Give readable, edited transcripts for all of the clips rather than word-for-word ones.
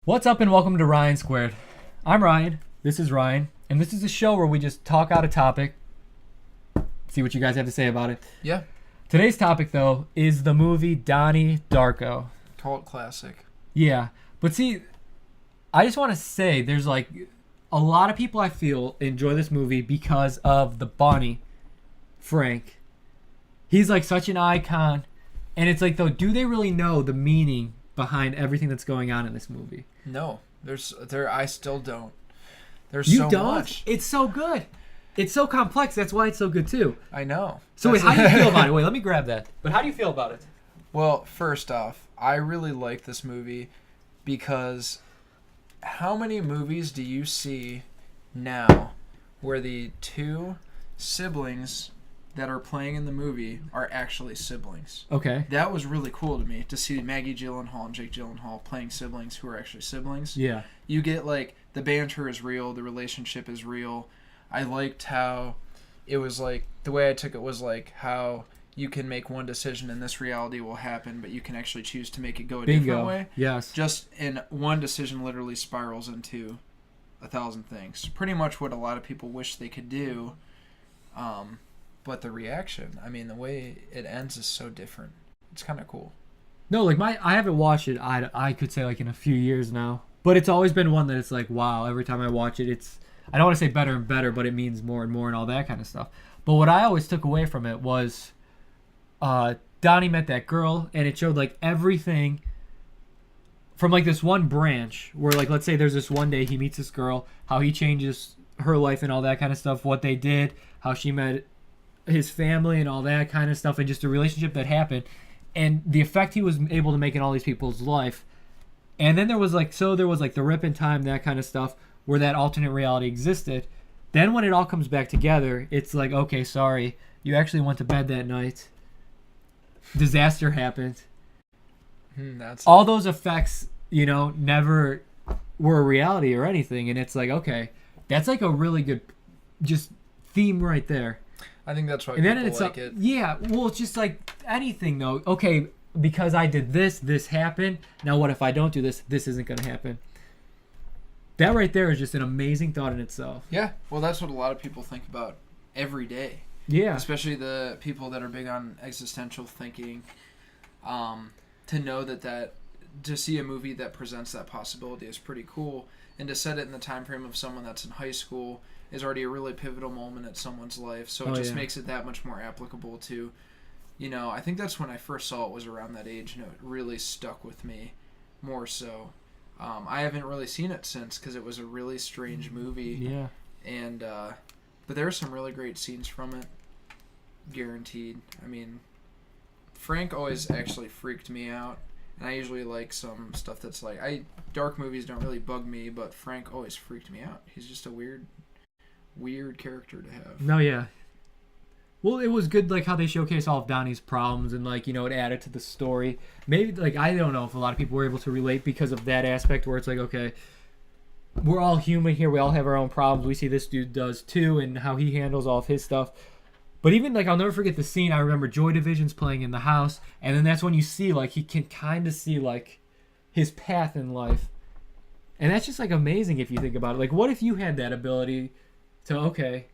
What's up and welcome to Ryan Squared. I'm Ryan, this is Ryan, and this is a show where we just talk out a topic, see what you guys have to say about it. Yeah. Today's topic, though, is the movie Donnie Darko. Cult classic. Yeah, but see, I just want to say there's like a lot of people I feel enjoy this movie because of the bunny, Frank. He's like such an icon, and it's like, though, do they really know the meaning behind everything that's going on in this movie? No, I still don't. There's You so don't? much. It's so good. It's so complex. That's why it's so good too. I know. So wait, how do you feel about it? Wait, let me grab that. But how do you feel about it? Well, first off, I really like this movie because how many movies do you see now where the two siblings that are playing in the movie are actually siblings? Okay. That was really cool to me, to see Maggie Gyllenhaal and Jake Gyllenhaal playing siblings who are actually siblings. Yeah. You get, like, the banter is real, the relationship is real. I liked how it was, like, the way I took it was, like, how you can make one decision and this reality will happen, but you can actually choose to make it go a different way. Yes. Just in one decision literally spirals into 1,000 things. Pretty much what a lot of people wish they could do. But the reaction, I mean, the way it ends is so different. It's kind of cool. No, like I haven't watched it. I could say like in a few years now, but it's always been one that it's like, wow. Every time I watch it, it's, I don't want to say better and better, but it means more and more and all that kind of stuff. But what I always took away from it was, Donnie met that girl, and it showed like everything from like this one branch where, like, let's say there's this one day he meets this girl, how he changes her life and all that kind of stuff, what they did, how she met his family and all that kind of stuff, and just the relationship that happened and the effect he was able to make in all these people's life. And then there was like the rip in time, that kind of stuff, where that alternate reality existed. Then when it all comes back together, it's like, okay, sorry, you actually went to bed that night, disaster happened, all those effects, never were a reality or anything. And it's like, okay, that's like a really good just theme right there. I think that's why And then people it's like it. Yeah, well, it's just like anything, though. Okay, because I did this happened. Now what if I don't do this? This isn't going to happen. That right there is just an amazing thought in itself. Yeah, well, that's what a lot of people think about every day. Yeah. Especially the people that are big on existential thinking. To know that to see a movie that presents that possibility is pretty cool. And to set it in the time frame of someone that's in high school is already a really pivotal moment in someone's life. So it just makes it that much more applicable to, I think that's when I first saw it, was around that age, and it really stuck with me more so. I haven't really seen it since because it was a really strange movie. Yeah. And, but there are some really great scenes from it. Guaranteed. I mean, Frank always actually freaked me out. And I usually like some stuff that's like, dark movies don't really bug me, but Frank always freaked me out. He's just a weird character to have. No, yeah. Well, it was good, like, how they showcase all of Donnie's problems and, like, it added to the story. Maybe, like, I don't know if a lot of people were able to relate because of that aspect where it's like, okay, we're all human here. We all have our own problems. We see this dude does too, and how he handles all of his stuff. But even, like, I'll never forget the scene. I remember Joy Division's playing in the house, and then that's when you see, like, he can kind of see, like, his path in life. And that's just, like, amazing if you think about it. Like, what if you had that ability to, okay,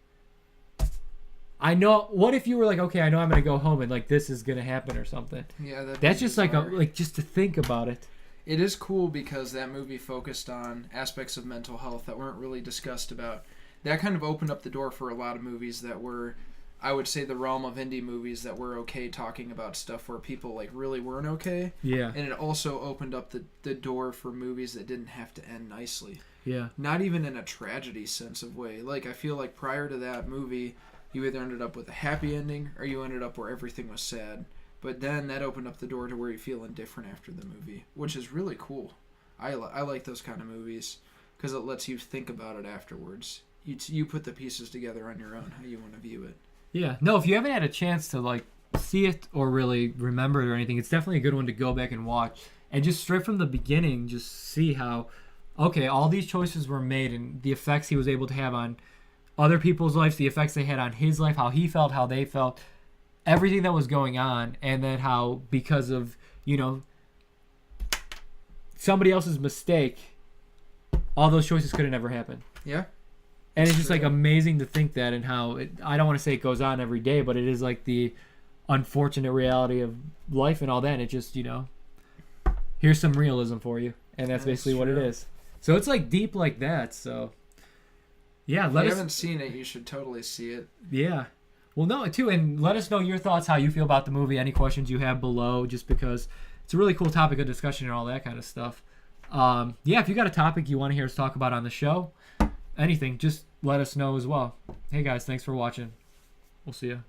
I know, what if you were like, okay, I know I'm going to go home and, like, this is going to happen or something. Yeah, that's just bizarre. Like, just to think about it. It is cool because that movie focused on aspects of mental health that weren't really discussed about. That kind of opened up the door for a lot of movies that were, I would say, the realm of indie movies that were okay talking about stuff where people, like, really weren't okay. Yeah. And it also opened up the door for movies that didn't have to end nicely. Yeah. Not even in a tragedy sense of way. Like, I feel like prior to that movie, you either ended up with a happy ending or you ended up where everything was sad. But then that opened up the door to where you feel indifferent after the movie, which is really cool. I like those kind of movies because it lets you think about it afterwards. You put the pieces together on your own, how you want to view it. Yeah. No, if you haven't had a chance to, like, see it or really remember it or anything, it's definitely a good one to go back and watch. And just straight from the beginning, just see how, okay, all these choices were made and the effects he was able to have on other people's lives, the effects they had on his life, how he felt, how they felt, everything that was going on, and then how because of, somebody else's mistake, all those choices could have never happened. Yeah. And it's just like amazing to think that, and how I don't want to say it goes on every day, but it is like the unfortunate reality of life and all that. And it just, here's some realism for you, and that's basically what it is. So it's like deep like that. So yeah, if you haven't seen it, you should totally see it. Yeah. Well, no, too, and let us know your thoughts, how you feel about the movie, any questions you have below, just because it's a really cool topic of discussion and all that kind of stuff. If you got a topic you want to hear us talk about on the show, anything, just let us know as well. Hey guys, thanks for watching. We'll see you.